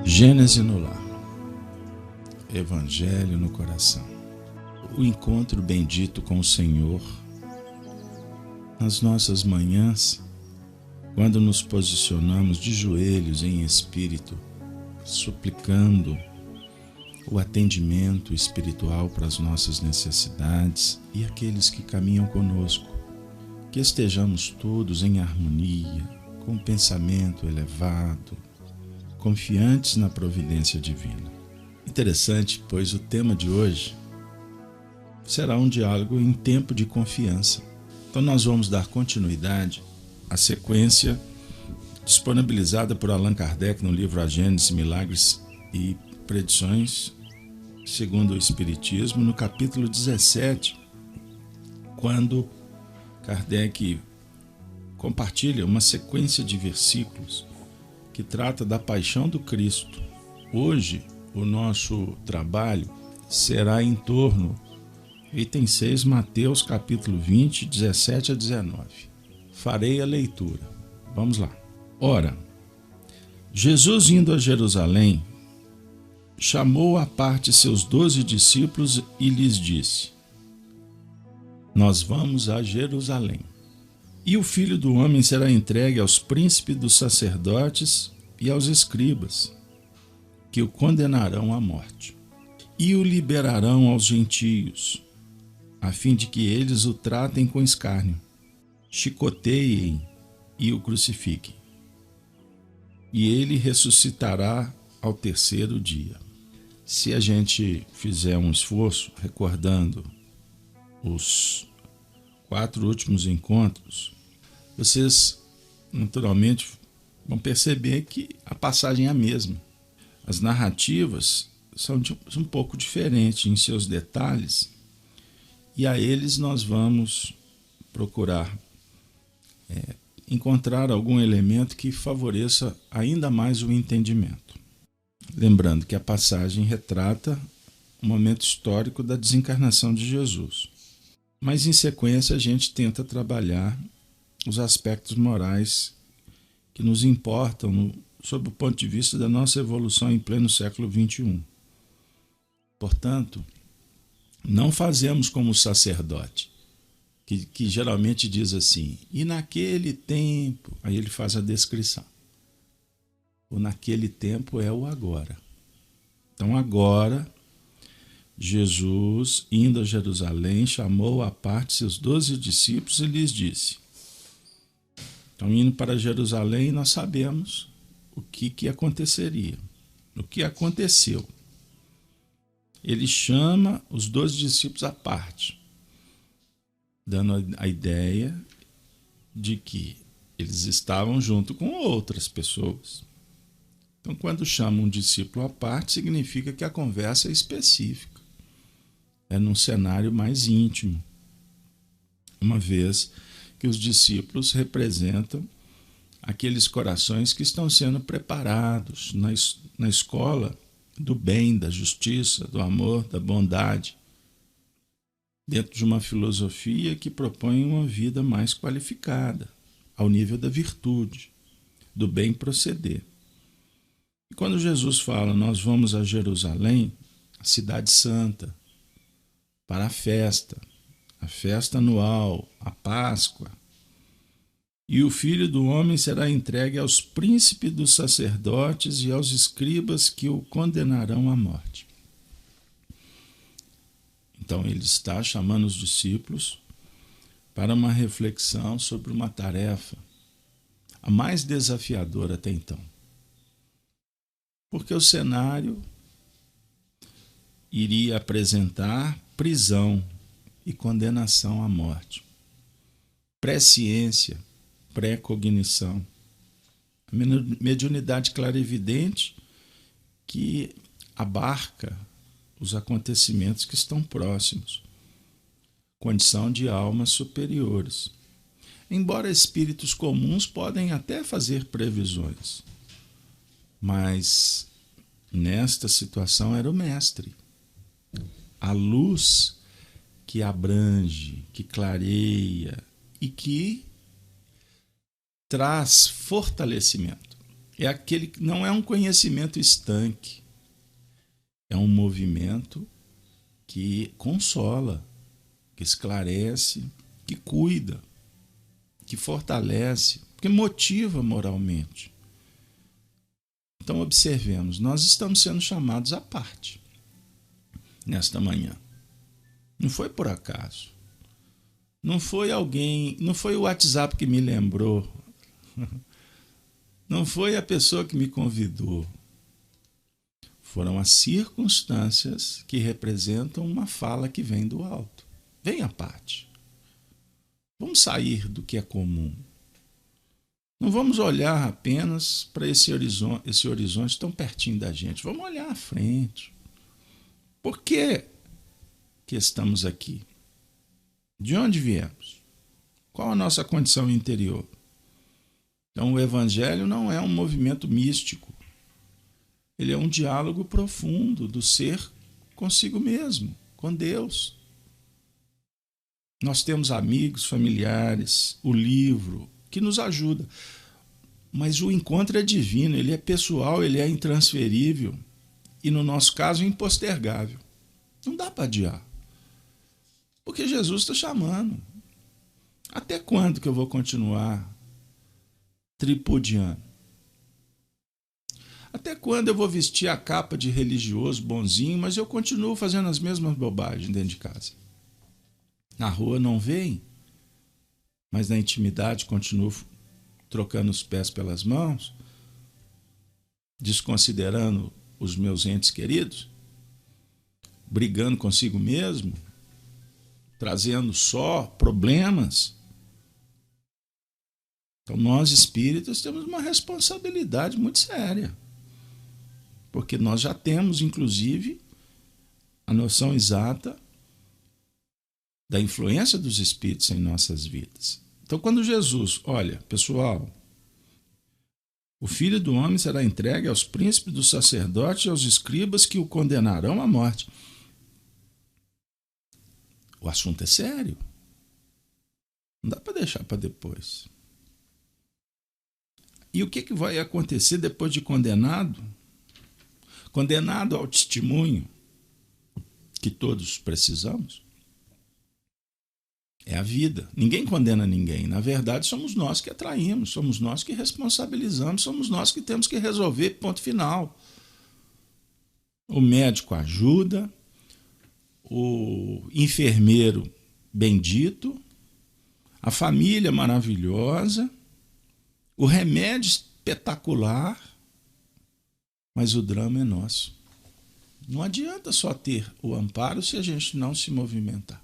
Gênese no lar, Evangelho no coração. O encontro bendito com o Senhor nas nossas manhãs, quando nos posicionamos de joelhos em espírito, suplicando o atendimento espiritual para as nossas necessidades e aqueles que caminham conosco, que estejamos todos em harmonia, com pensamento elevado, confiantes na providência divina. Interessante, pois o tema de hoje será um diálogo em tempo de confiança. Então nós vamos dar continuidade à sequência disponibilizada por Allan Kardec no livro A Gênese, Milagres e Predições segundo o Espiritismo, no capítulo 17, quando Kardec compartilha uma sequência de versículos que trata da paixão do Cristo. Hoje, o nosso trabalho será em torno, item 6, Mateus capítulo 20, 17 a 19. Farei a leitura. Vamos lá. Ora, Jesus indo a Jerusalém, chamou à parte seus 12 discípulos e lhes disse: Nós vamos a Jerusalém. E o Filho do Homem será entregue aos príncipes dos sacerdotes e aos escribas, que o condenarão à morte, e o liberarão aos gentios, a fim de que eles o tratem com escárnio, chicoteiem e o crucifiquem. E ele ressuscitará ao terceiro dia. Se a gente fizer um esforço, recordando os 4 últimos encontros, vocês naturalmente vão perceber que a passagem é a mesma. As narrativas são um pouco diferentes em seus detalhes, e a eles nós vamos procurar encontrar algum elemento que favoreça ainda mais o entendimento. Lembrando que a passagem retrata o momento histórico da desencarnação de Jesus. Mas em sequência a gente tenta trabalhar os aspectos morais que nos importam sob o ponto de vista da nossa evolução em pleno século XXI. Portanto, não fazemos como o sacerdote, que geralmente diz assim, e naquele tempo, aí ele faz a descrição. O naquele tempo é o agora. Então agora, Jesus, indo a Jerusalém, chamou à parte seus 12 discípulos e lhes disse. Então, indo para Jerusalém, nós sabemos o que aconteceria, o que aconteceu. Ele chama os 12 discípulos à parte, dando a ideia de que eles estavam junto com outras pessoas. Então, quando chama um discípulo à parte, significa que a conversa é específica. É num cenário mais íntimo, uma vez que os discípulos representam aqueles corações que estão sendo preparados na escola do bem, da justiça, do amor, da bondade, dentro de uma filosofia que propõe uma vida mais qualificada, ao nível da virtude, do bem proceder. E quando Jesus fala, nós vamos a Jerusalém, a cidade santa, para a festa anual, a Páscoa, e o Filho do Homem será entregue aos príncipes dos sacerdotes e aos escribas que o condenarão à morte. Então ele está chamando os discípulos para uma reflexão sobre uma tarefa, a mais desafiadora até então. Porque o cenário iria apresentar prisão e condenação à morte, presciência, pré-cognição, a mediunidade clarividente que abarca os acontecimentos que estão próximos, condição de almas superiores. Embora espíritos comuns podem até fazer previsões, mas nesta situação era o mestre. A luz que abrange, que clareia e que traz fortalecimento. Não é um conhecimento estanque, é um movimento que consola, que esclarece, que cuida, que fortalece, que motiva moralmente. Então observemos, nós estamos sendo chamados à parte nesta manhã. Não foi por acaso. Não foi o WhatsApp que me lembrou. Não foi a pessoa que me convidou. Foram as circunstâncias que representam uma fala que vem do alto. Vem à parte. Vamos sair do que é comum. Não vamos olhar apenas para esse horizonte tão pertinho da gente. Vamos olhar à frente. Por que estamos aqui? De onde viemos? Qual a nossa condição interior? Então, o Evangelho não é um movimento místico. Ele é um diálogo profundo do ser consigo mesmo, com Deus. Nós temos amigos, familiares, o livro, que nos ajuda. Mas o encontro é divino, ele é pessoal, ele é intransferível e, no nosso caso, impostergável. Não dá para adiar. Porque Jesus está chamando. Até quando que eu vou continuar tripudiando? Até quando eu vou vestir a capa de religioso bonzinho, mas eu continuo fazendo as mesmas bobagens dentro de casa? Na rua não veem, mas na intimidade continuo trocando os pés pelas mãos, desconsiderando os meus entes queridos, brigando consigo mesmo, trazendo só problemas. Então nós espíritas temos uma responsabilidade muito séria, porque nós já temos, inclusive, a noção exata da influência dos espíritos em nossas vidas. Então, quando Jesus, olha, pessoal, o Filho do Homem será entregue aos príncipes dos sacerdotes e aos escribas que o condenarão à morte. O assunto é sério. Não dá para deixar para depois. E o que vai acontecer depois de condenado? Condenado ao testemunho que todos precisamos? É a vida. Ninguém condena ninguém. Na verdade, somos nós que atraímos, somos nós que responsabilizamos, somos nós que temos que resolver, ponto final. O médico ajuda, o enfermeiro bendito, a família maravilhosa, o remédio espetacular, mas o drama é nosso. Não adianta só ter o amparo se a gente não se movimentar.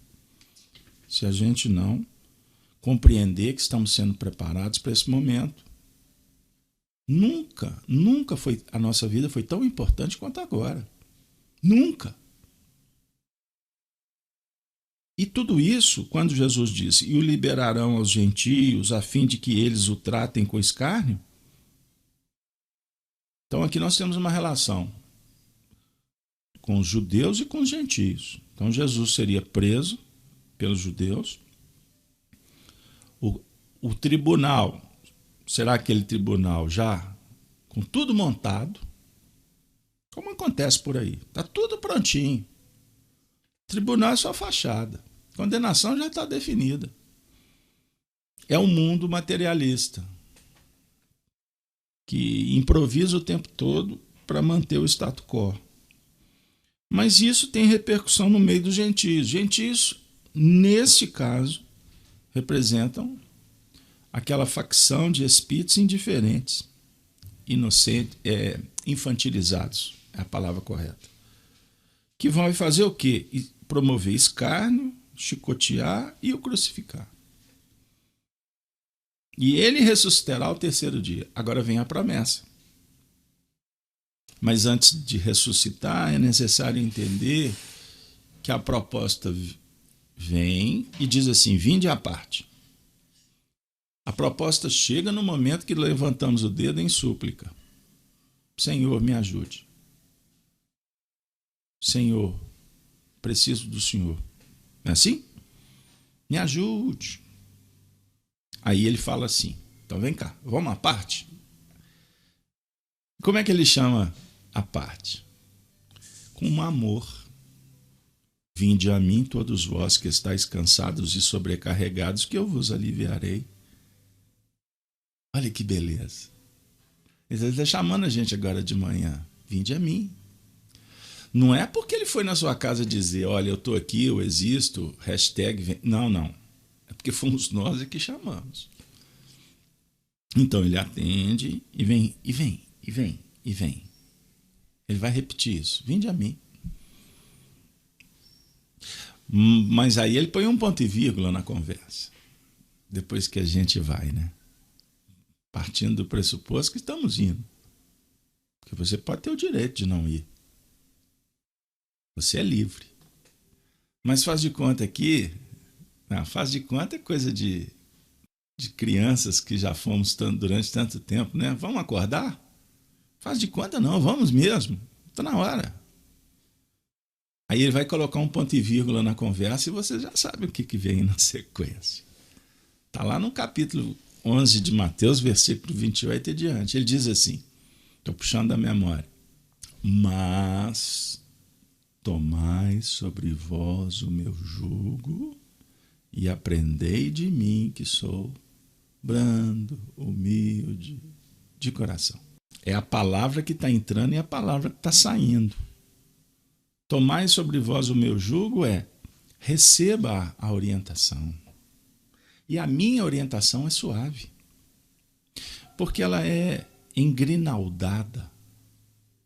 Se a gente não compreender que estamos sendo preparados para esse momento. Nunca a nossa vida foi tão importante quanto agora. Nunca. E tudo isso, quando Jesus disse, e o liberarão aos gentios, a fim de que eles o tratem com escárnio. Então aqui nós temos uma relação com os judeus e com os gentios. Então Jesus seria preso pelos judeus. O tribunal, será aquele tribunal já com tudo montado, como acontece por aí. Está tudo prontinho. Tribunal é só fachada. Condenação já está definida. É um mundo materialista que improvisa o tempo todo para manter o status quo. Mas isso tem repercussão no meio dos gentios. Gentios, neste caso, representam aquela facção de espíritos indiferentes, inocentes, infantilizados, é a palavra correta, que vão fazer o quê? Promover escárnio, chicotear e o crucificar. E ele ressuscitará ao terceiro dia. Agora vem a promessa. Mas antes de ressuscitar, é necessário entender que a proposta vem e diz assim, vinde à parte. A proposta chega no momento que levantamos o dedo em súplica. Senhor, me ajude. Senhor, preciso do Senhor. Não é assim? Me ajude. Aí ele fala assim, então vem cá, vamos à parte? como é que ele chama a parte? Com um amor. Vinde a mim todos vós que estáis cansados e sobrecarregados, que eu vos aliviarei. Olha que beleza. Ele está chamando a gente agora de manhã. Vinde a mim. Não é porque ele foi na sua casa dizer, olha, eu estou aqui, eu existo, hashtag... Vem. Não, não. É porque fomos nós que chamamos. Então ele atende e vem, e vem, e vem, e vem. Ele vai repetir isso. Vinde a mim. Mas aí ele põe um ponto e vírgula na conversa. Depois que a gente vai, né? Partindo do pressuposto que estamos indo. Porque você pode ter o direito de não ir. Você é livre. Mas faz de conta aqui... Não, faz de conta é coisa de crianças que já fomos durante tanto tempo, né? Vamos acordar? Faz de conta não, vamos mesmo. Está na hora. Aí ele vai colocar um ponto e vírgula na conversa e você já sabe o que vem na sequência. Está lá no capítulo 11 de Mateus, versículo 28 e diante. Ele diz assim, estou puxando da memória, mas tomai sobre vós o meu jugo e aprendei de mim, que sou brando, humilde, de coração. É a palavra que está entrando e a palavra que está saindo. Tomai sobre vós o meu jugo receba a orientação. E a minha orientação é suave. Porque ela é engrinaldada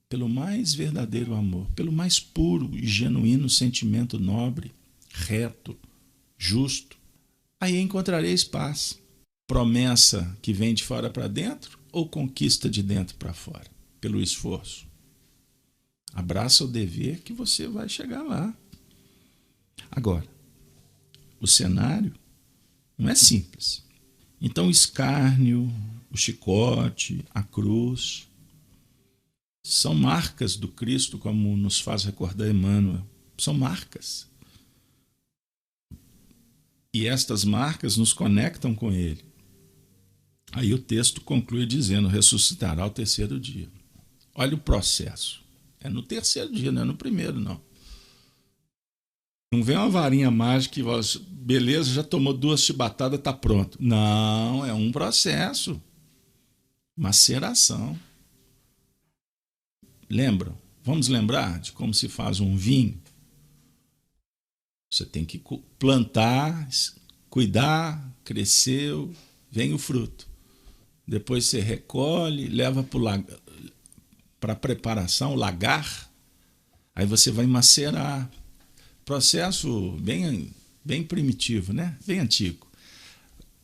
pelo mais verdadeiro amor, pelo mais puro e genuíno sentimento nobre, reto, justo. Aí encontrareis paz. Promessa que vem de fora para dentro ou conquista de dentro para fora, pelo esforço. Abraça o dever que você vai chegar lá. Agora, o cenário não é simples. Então o escárnio, o chicote, a cruz, são marcas do Cristo, como nos faz recordar Emmanuel. São marcas. E estas marcas nos conectam com Ele. Aí o texto conclui dizendo, ressuscitará ao terceiro dia. Olha o processo. É no terceiro dia, não é no primeiro, não. Não vem uma varinha mágica e fala, beleza, já tomou 2 chibatadas, está pronto. Não, é um processo. Maceração. Lembram? Vamos lembrar de como se faz um vinho? Você tem que plantar, cuidar, cresceu, vem o fruto. Depois você recolhe, leva para a preparação, lagar, aí você vai macerar. Processo bem primitivo, né? Bem antigo.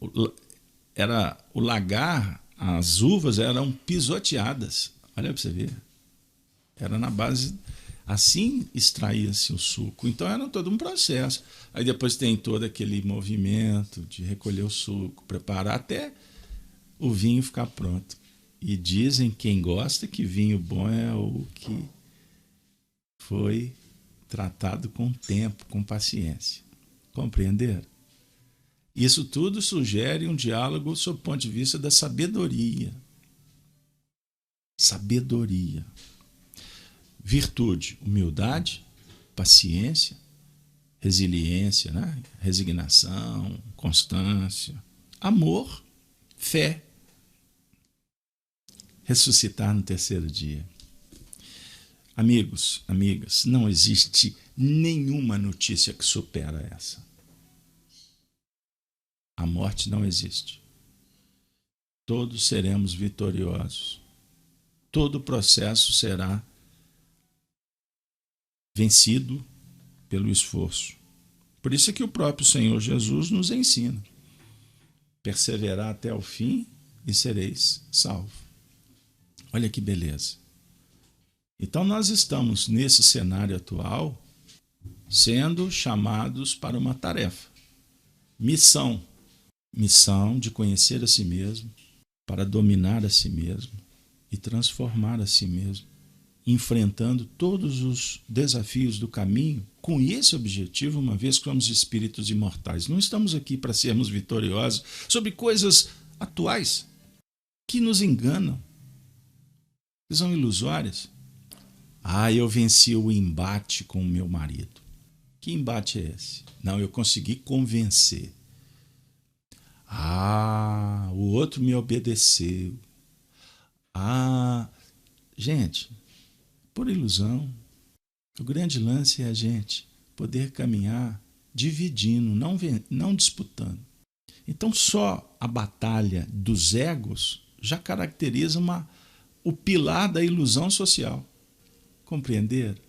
O lagar, as uvas eram pisoteadas. Olha para você ver. Era na base, assim extraía-se o suco. Então era todo um processo. Aí depois tem todo aquele movimento de recolher o suco, preparar até o vinho ficar pronto. E dizem, quem gosta, que vinho bom é o que foi tratado com tempo, com paciência. Compreenderam? Isso tudo sugere um diálogo sob o ponto de vista da sabedoria. Sabedoria. Virtude, humildade, paciência, resiliência, né? Resignação, constância, amor, fé. Ressuscitar no terceiro dia. Amigos, amigas, não existe nenhuma notícia que supera essa. A morte não existe. Todos seremos vitoriosos. Todo o processo será vencido pelo esforço. Por isso é que o próprio Senhor Jesus nos ensina. Perseverar até o fim e sereis salvos. Olha que beleza. Então nós estamos nesse cenário atual sendo chamados para uma tarefa. Missão. Missão de conhecer a si mesmo, para dominar a si mesmo e transformar a si mesmo, enfrentando todos os desafios do caminho com esse objetivo, uma vez que somos espíritos imortais. Não estamos aqui para sermos vitoriosos sobre coisas atuais que nos enganam. São ilusórias. Ah, eu venci o embate com o meu marido. Que embate é esse? Não, eu consegui convencer. Ah, o outro me obedeceu. Ah, gente, por ilusão. O grande lance é a gente poder caminhar dividindo, não disputando. Então, só a batalha dos egos já caracteriza o pilar da ilusão social. Compreender?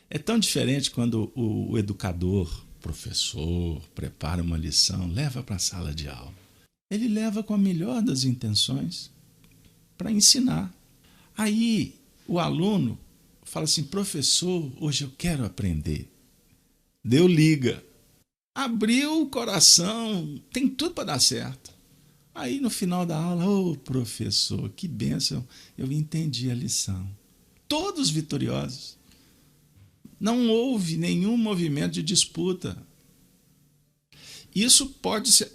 É tão diferente quando o educador, professor, prepara uma lição, leva para a sala de aula. Ele leva com a melhor das intenções para ensinar. Aí o aluno fala assim: professor, hoje eu quero aprender. Deu liga. Abriu o coração, tem tudo para dar certo. Aí no final da aula, ô professor, que bênção, eu entendi a lição. Todos vitoriosos. Não houve nenhum movimento de disputa. Isso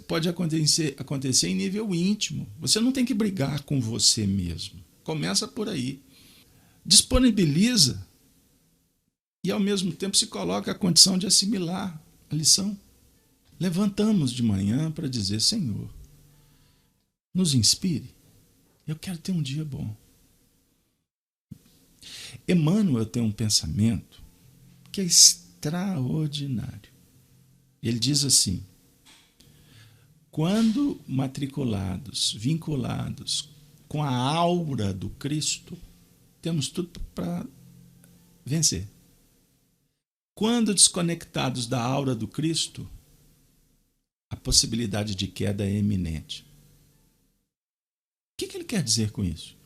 pode acontecer em nível íntimo. Você não tem que brigar com você mesmo. Começa por aí. Disponibiliza e, ao mesmo tempo, se coloca a condição de assimilar a lição. Levantamos de manhã para dizer: Senhor, nos inspire. Eu quero ter um dia bom. Emmanuel tem um pensamento que é extraordinário. Ele diz assim: quando matriculados, vinculados com a aura do Cristo, temos tudo para vencer. Quando desconectados da aura do Cristo, a possibilidade de queda é eminente. O que ele quer dizer com isso?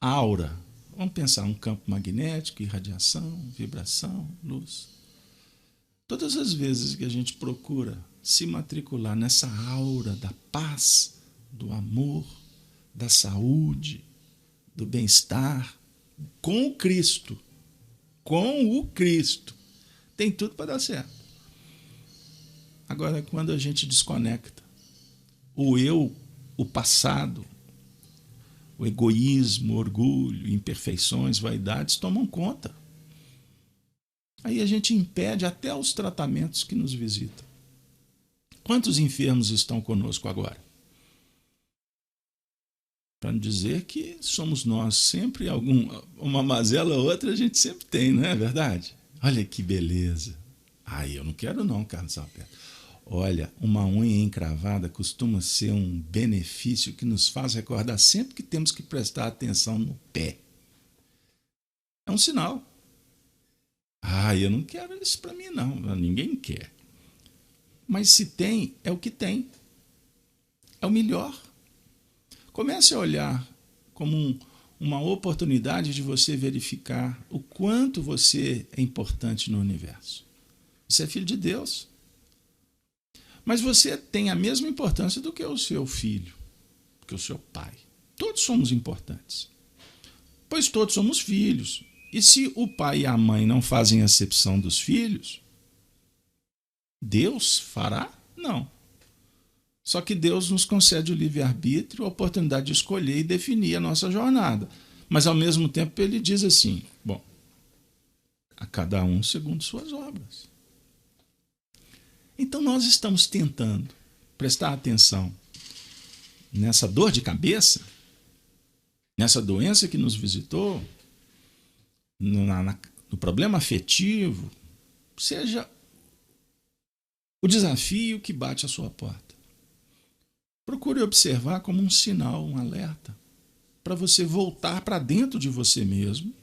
Aura. Vamos pensar um campo magnético, irradiação, vibração, luz. Todas as vezes que a gente procura se matricular nessa aura da paz, do amor, da saúde, do bem-estar, com o Cristo, tem tudo para dar certo. Agora, quando a gente desconecta o eu, o passado, o egoísmo, o orgulho, imperfeições, vaidades tomam conta. Aí a gente impede até os tratamentos que nos visitam. Quantos enfermos estão conosco agora? Para não dizer que somos nós, sempre uma mazela ou outra a gente sempre tem, não é verdade? Olha que beleza. Eu não quero não, Carlos Alberto. Olha, uma unha encravada costuma ser um benefício que nos faz recordar sempre que temos que prestar atenção no pé. É um sinal. Eu não quero isso para mim não, ninguém quer. Mas se tem, é o que tem. É o melhor. Comece a olhar como uma oportunidade de você verificar o quanto você é importante no universo. Você é filho de Deus. Mas você tem a mesma importância do que o seu filho, do que o seu pai. Todos somos importantes. Pois todos somos filhos. E se o pai e a mãe não fazem acepção dos filhos, Deus fará? Não. Só que Deus nos concede o livre-arbítrio, a oportunidade de escolher e definir a nossa jornada. Mas, ao mesmo tempo, ele diz assim: bom, a cada um segundo suas obras. Então, nós estamos tentando prestar atenção nessa dor de cabeça, nessa doença que nos visitou, no problema afetivo, seja o desafio que bate à sua porta. Procure observar como um sinal, um alerta, para você voltar para dentro de você mesmo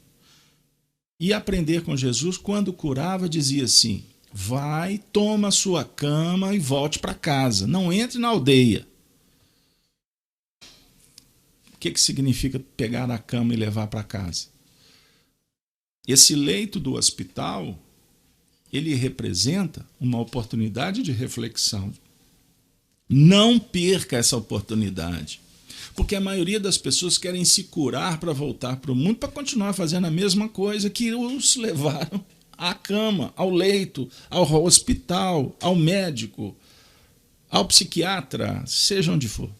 e aprender com Jesus. Quando curava, dizia assim: vai, toma a sua cama e volte para casa. Não entre na aldeia. O que significa pegar a cama e levar para casa? Esse leito do hospital, ele representa uma oportunidade de reflexão. Não perca essa oportunidade. Porque a maioria das pessoas querem se curar para voltar para o mundo, para continuar fazendo a mesma coisa que os levaram à cama, ao leito, ao hospital, ao médico, ao psiquiatra, seja onde for.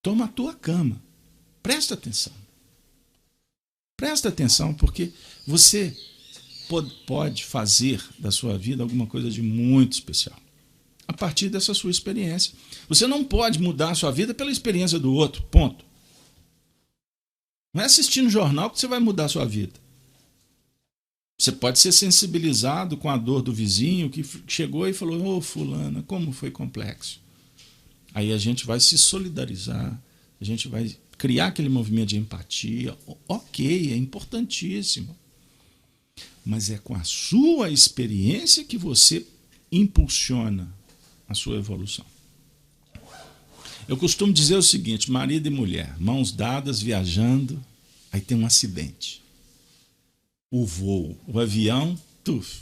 Toma a tua cama Presta atenção. Presta atenção, porque você pode fazer da sua vida alguma coisa de muito especial a partir dessa sua experiência. Você não pode mudar a sua vida pela experiência do outro, ponto. Não é assistindo jornal que você vai mudar a sua vida. Você pode ser sensibilizado com a dor do vizinho que chegou e falou: ô, fulana, como foi complexo. Aí a gente vai se solidarizar, a gente vai criar aquele movimento de empatia. Ok, é importantíssimo. Mas é com a sua experiência que você impulsiona a sua evolução. Eu costumo dizer o seguinte: marido e mulher, mãos dadas, viajando, aí tem um acidente. O voo, o avião, tuf.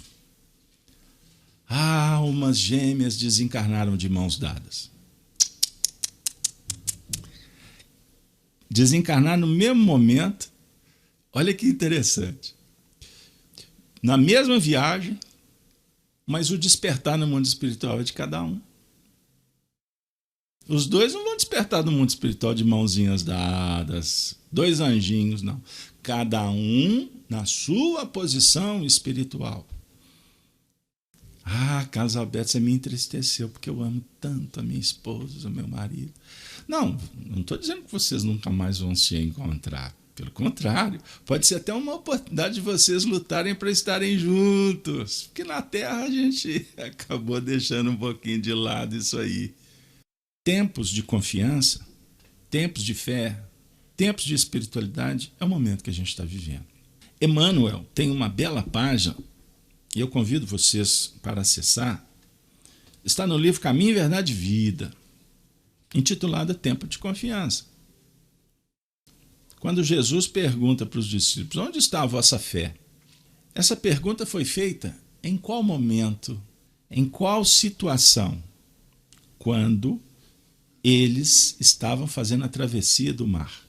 Almas gêmeas desencarnaram de mãos dadas. Desencarnaram no mesmo momento. Olha que interessante. Na mesma viagem, mas o despertar no mundo espiritual é de cada um. Os dois não vão despertar no mundo espiritual de mãozinhas dadas, dois anjinhos, não. Cada um na sua posição espiritual. Carlos Alberto, você me entristeceu porque eu amo tanto a minha esposa, o meu marido. Não estou dizendo que vocês nunca mais vão se encontrar. Pelo contrário, pode ser até uma oportunidade de vocês lutarem para estarem juntos. Porque na Terra a gente acabou deixando um pouquinho de lado isso aí. Tempos de confiança, tempos de fé, tempos de espiritualidade é o momento que a gente está vivendo. Emmanuel tem uma bela página, e eu convido vocês para acessar. Está no livro Caminho, Verdade e Vida, intitulada Tempo de Confiança. Quando Jesus pergunta para os discípulos: onde está a vossa fé? Essa pergunta foi feita em qual momento, em qual situação? Quando eles estavam fazendo a travessia do mar.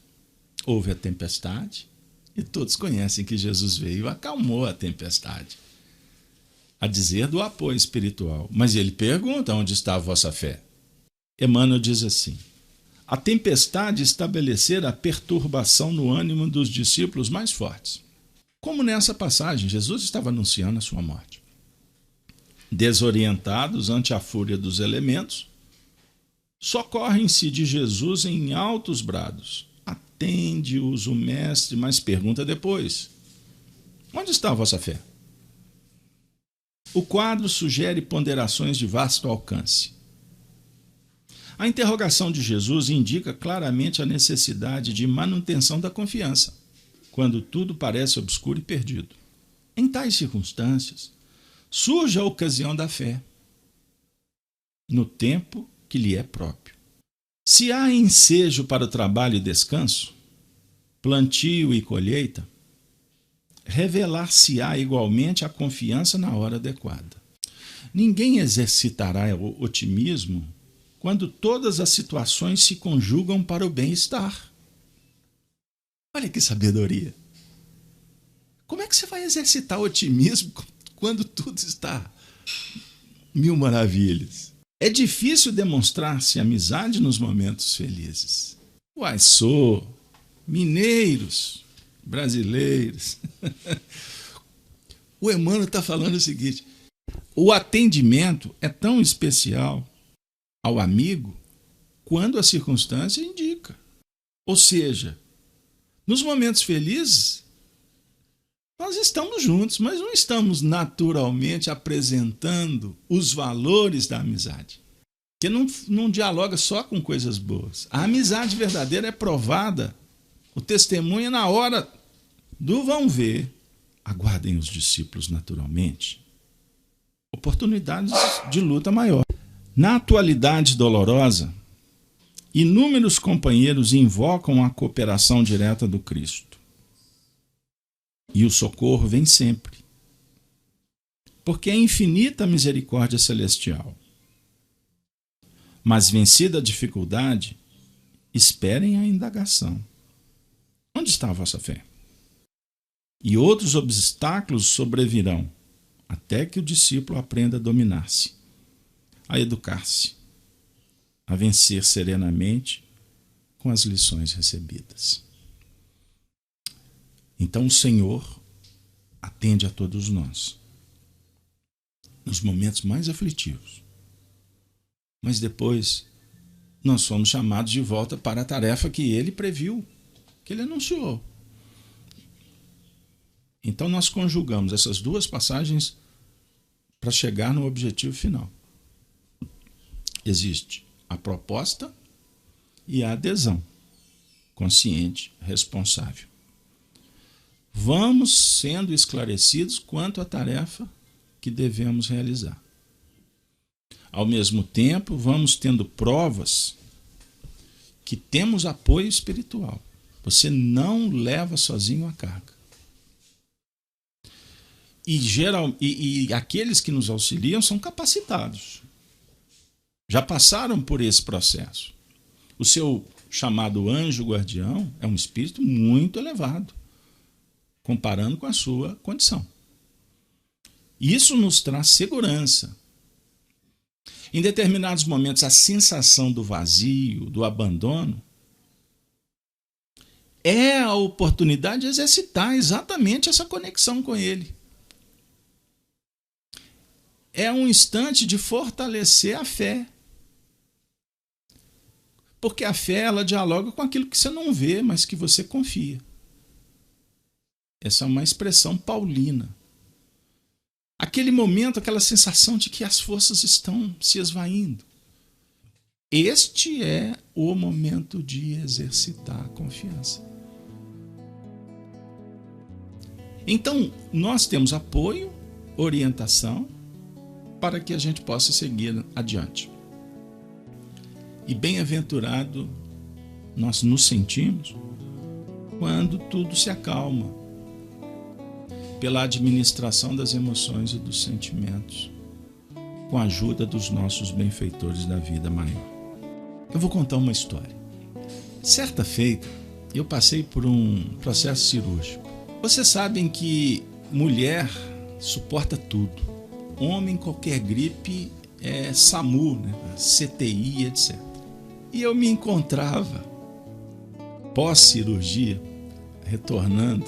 Houve a tempestade, e todos conhecem que Jesus veio e acalmou a tempestade, a dizer do apoio espiritual. Mas ele pergunta: onde está a vossa fé? Emmanuel diz assim: a tempestade estabelecera a perturbação no ânimo dos discípulos mais fortes. Como nessa passagem, Jesus estava anunciando a sua morte. Desorientados ante a fúria dos elementos, socorrem-se de Jesus em altos brados. Atende-os o mestre, mas pergunta depois: onde está a vossa fé? O quadro sugere ponderações de vasto alcance. A interrogação de Jesus indica claramente a necessidade de manutenção da confiança, quando tudo parece obscuro e perdido. Em tais circunstâncias, surge a ocasião da fé, no tempo que lhe é próprio. Se há ensejo para o trabalho e descanso, plantio e colheita, revelar-se-á igualmente a confiança na hora adequada. Ninguém exercitará o otimismo quando todas as situações se conjugam para o bem-estar. Olha que sabedoria! Como é que você vai exercitar o otimismo quando tudo está mil maravilhas? É difícil demonstrar-se amizade nos momentos felizes. Mineiros, brasileiros. O Emmanuel está falando o seguinte: o atendimento é tão especial ao amigo quando a circunstância indica. Ou seja, nos momentos felizes, nós estamos juntos, mas não estamos naturalmente apresentando os valores da amizade. Porque não dialoga só com coisas boas. A amizade verdadeira é provada, o testemunho é na hora do vão ver. Aguardem os discípulos naturalmente oportunidades de luta maior. Na atualidade dolorosa, inúmeros companheiros invocam a cooperação direta do Cristo. E o socorro vem sempre, porque é infinita a misericórdia celestial. Mas vencida a dificuldade, esperem a indagação. Onde está a vossa fé? E outros obstáculos sobrevirão, até que o discípulo aprenda a dominar-se, a educar-se, a vencer serenamente, com as lições recebidas. Então o Senhor atende a todos nós nos momentos mais aflitivos. Mas depois nós somos chamados de volta para a tarefa que ele previu, que ele anunciou. Então nós conjugamos essas duas passagens para chegar no objetivo final. Existe a proposta e a adesão consciente, responsável. Vamos sendo esclarecidos quanto à tarefa que devemos realizar. Ao mesmo tempo, vamos tendo provas que temos apoio espiritual. Você não leva sozinho a carga. E aqueles que nos auxiliam são capacitados. Já passaram por esse processo. O seu chamado anjo guardião é um espírito muito elevado, comparando com a sua condição. Isso nos traz segurança. Em determinados momentos, a sensação do vazio, do abandono, é a oportunidade de exercitar exatamente essa conexão com ele. É um instante de fortalecer a fé. Porque a fé, ela dialoga com aquilo que você não vê, mas que você confia. Essa é uma expressão paulina. Aquele momento, aquela sensação de que as forças estão se esvaindo. Este é o momento de exercitar a confiança. Então, nós temos apoio, orientação, para que a gente possa seguir adiante. E bem-aventurado nós nos sentimos quando tudo se acalma, pela administração das emoções e dos sentimentos, com a ajuda dos nossos benfeitores da vida maior. Eu vou contar uma história. Certa feita, eu passei por um processo cirúrgico. Vocês sabem que mulher suporta tudo. Homem, qualquer gripe é SAMU, né? CTI, etc. E eu me encontrava, pós-cirurgia, retornando,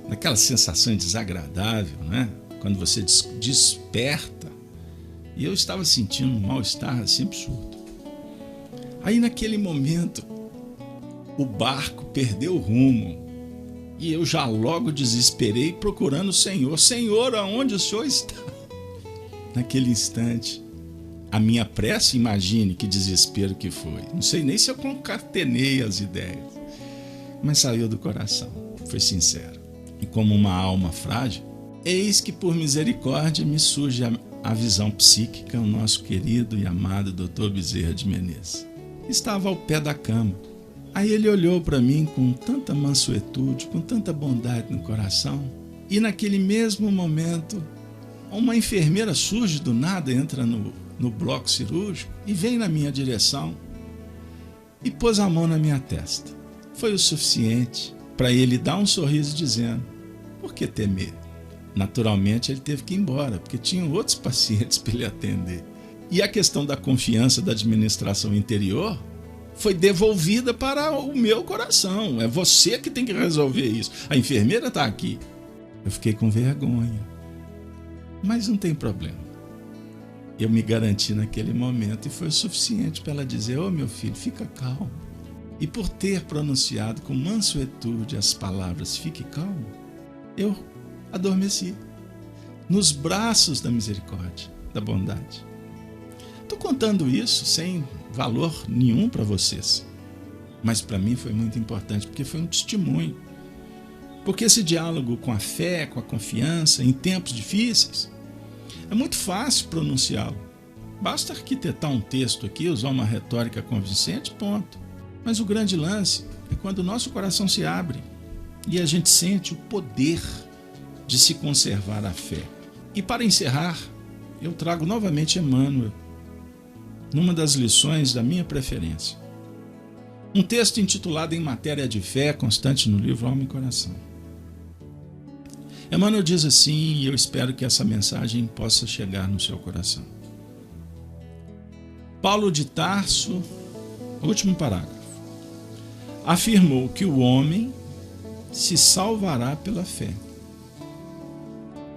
naquela sensação desagradável, né? Quando você desperta. E eu estava sentindo um mal-estar assim absurdo. Aí naquele momento, o barco perdeu o rumo. E eu já logo desesperei procurando o Senhor. Senhor, aonde o Senhor está? Naquele instante, a minha prece, imagine que desespero que foi. Não sei nem se eu concatenei as ideias. Mas saiu do coração, foi sincero. E como uma alma frágil, eis que por misericórdia me surge a visão psíquica, o nosso querido e amado Dr. Bezerra de Menezes. Estava ao pé da cama. Aí ele olhou para mim com tanta mansuetude, com tanta bondade no coração. E naquele mesmo momento, uma enfermeira surge do nada, entra no bloco cirúrgico e vem na minha direção e pôs a mão na minha testa. Foi o suficiente para ele dar um sorriso dizendo: por que temer? Naturalmente ele teve que ir embora, porque tinham outros pacientes para ele atender. E a questão da confiança da administração interior foi devolvida para o meu coração. É você que tem que resolver isso. A enfermeira está aqui. Eu fiquei com vergonha. Mas não tem problema. Eu me garanti naquele momento e foi o suficiente para ela dizer: ô meu filho, fica calmo. E por ter pronunciado com mansuetude as palavras fique calmo, eu adormeci nos braços da misericórdia, da bondade. Estou contando isso sem valor nenhum para vocês, mas para mim foi muito importante, porque foi um testemunho. Porque esse diálogo com a fé, com a confiança, em tempos difíceis, é muito fácil pronunciá-lo. Basta arquitetar um texto aqui, usar uma retórica convincente, ponto. Mas o grande lance é quando o nosso coração se abre e a gente sente o poder de se conservar a fé. E para encerrar, eu trago novamente Emmanuel, numa das lições da minha preferência. Um texto intitulado Em Matéria de Fé, constante no livro Alma e Coração. Emmanuel diz assim, e eu espero que essa mensagem possa chegar no seu coração. Paulo de Tarso, último parágrafo. afirmou que o homem se salvará pela fé.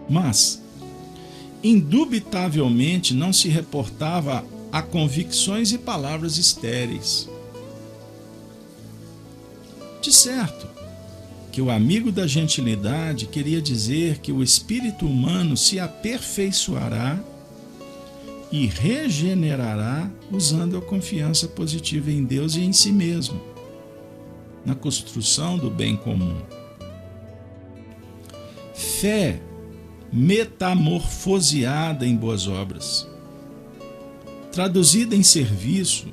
Mas, indubitavelmente, não se reportava a convicções e palavras estéreis. De certo, que o amigo da gentilidade queria dizer que o espírito humano se aperfeiçoará e regenerará usando a confiança positiva em Deus e em si mesmo, na construção do bem comum. Fé metamorfoseada em boas obras, traduzida em serviço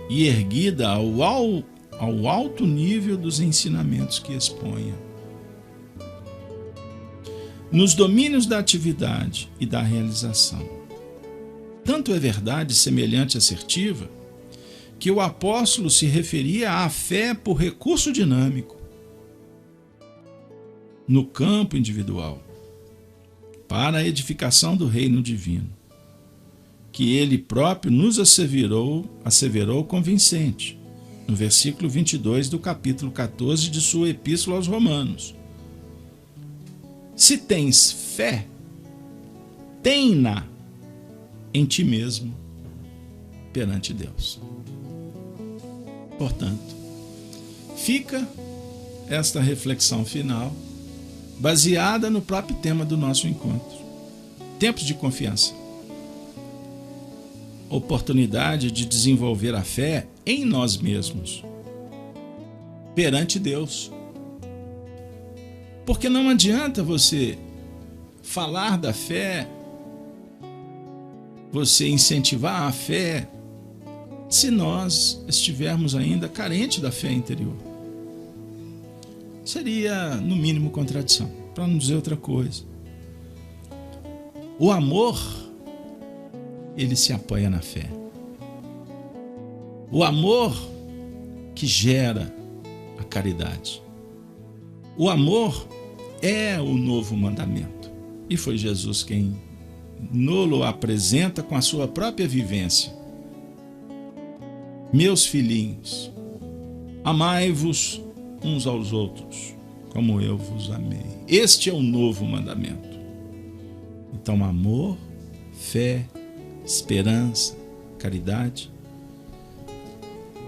e erguida ao alto nível dos ensinamentos que exponha. Nos domínios da atividade e da realização. Tanto é verdade semelhante e assertiva que o apóstolo se referia à fé por recurso dinâmico no campo individual para a edificação do reino divino, que ele próprio nos asseverou convincente, no versículo 22 do capítulo 14 de sua epístola aos Romanos. Se tens fé, tem-na em ti mesmo perante Deus. Portanto, fica esta reflexão final baseada no próprio tema do nosso encontro. Tempos de confiança. Oportunidade de desenvolver a fé em nós mesmos, perante Deus. Porque não adianta você falar da fé, você incentivar a fé, se nós estivermos ainda carentes da fé interior. Seria, no mínimo, contradição, para não dizer outra coisa. O amor, ele se apoia na fé. O amor que gera a caridade. O amor é o novo mandamento. E foi Jesus quem nos apresenta com a sua própria vivência. Meus filhinhos, amai-vos uns aos outros, como eu vos amei. Este é o novo mandamento. Então, amor, fé, esperança, caridade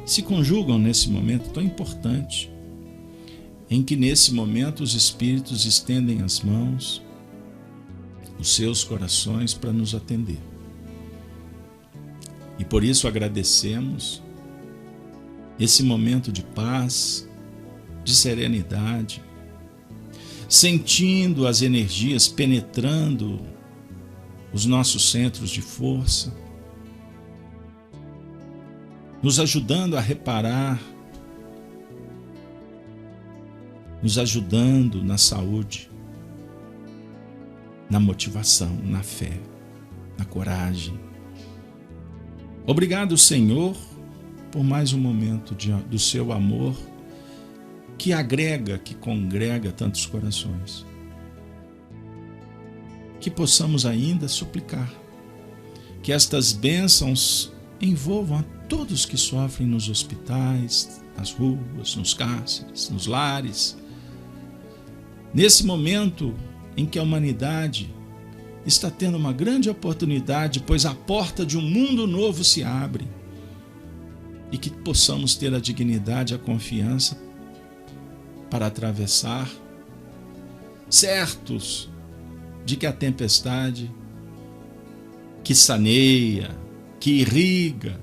se conjugam nesse momento tão importante, em que nesse momento os Espíritos estendem as mãos, os seus corações para nos atender. E por isso agradecemos esse momento de paz, de serenidade, sentindo as energias penetrando os nossos centros de força, nos ajudando a reparar, nos ajudando na saúde, na motivação, na fé, na coragem. Obrigado, Senhor, por mais um momento do seu amor que agrega, que congrega tantos corações. Que possamos ainda suplicar que estas bênçãos envolvam a todos que sofrem nos hospitais, nas ruas, nos cárceres, nos lares. Nesse momento em que a humanidade está tendo uma grande oportunidade, pois a porta de um mundo novo se abre, e que possamos ter a dignidade e a confiança para atravessar, certos de que a tempestade que saneia, que irriga,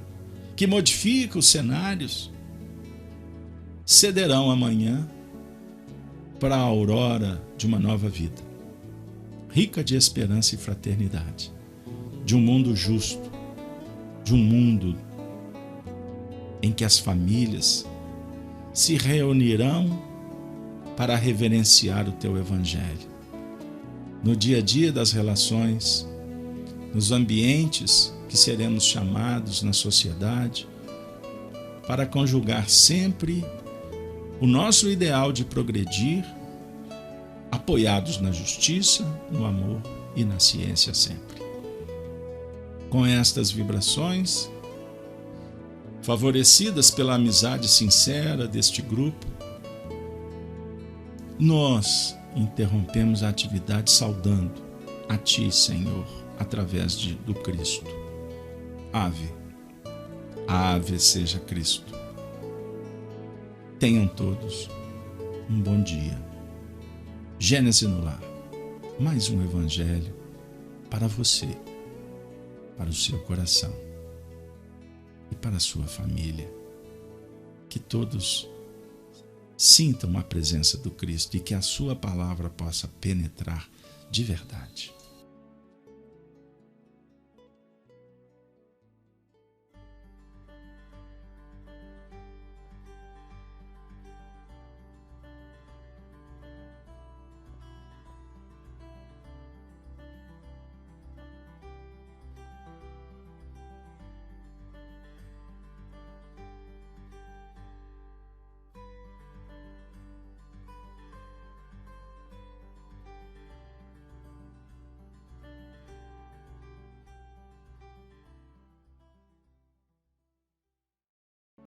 que modifica os cenários, cederão amanhã para a aurora de uma nova vida, rica de esperança e fraternidade, de um mundo justo, de um mundo em que as famílias se reunirão para reverenciar o teu Evangelho. No dia a dia das relações, nos ambientes que seremos chamados na sociedade, para conjugar sempre o nosso ideal de progredir, apoiados na justiça, no amor e na ciência sempre. Com estas vibrações, favorecidas pela amizade sincera deste grupo, nós interrompemos a atividade saudando a Ti, Senhor, através do Cristo. Ave, ave seja Cristo. Tenham todos um bom dia. Gênesis no Lar, mais um evangelho para você, para o seu coração e para a sua família. Que todos sintam a presença do Cristo e que a sua palavra possa penetrar de verdade.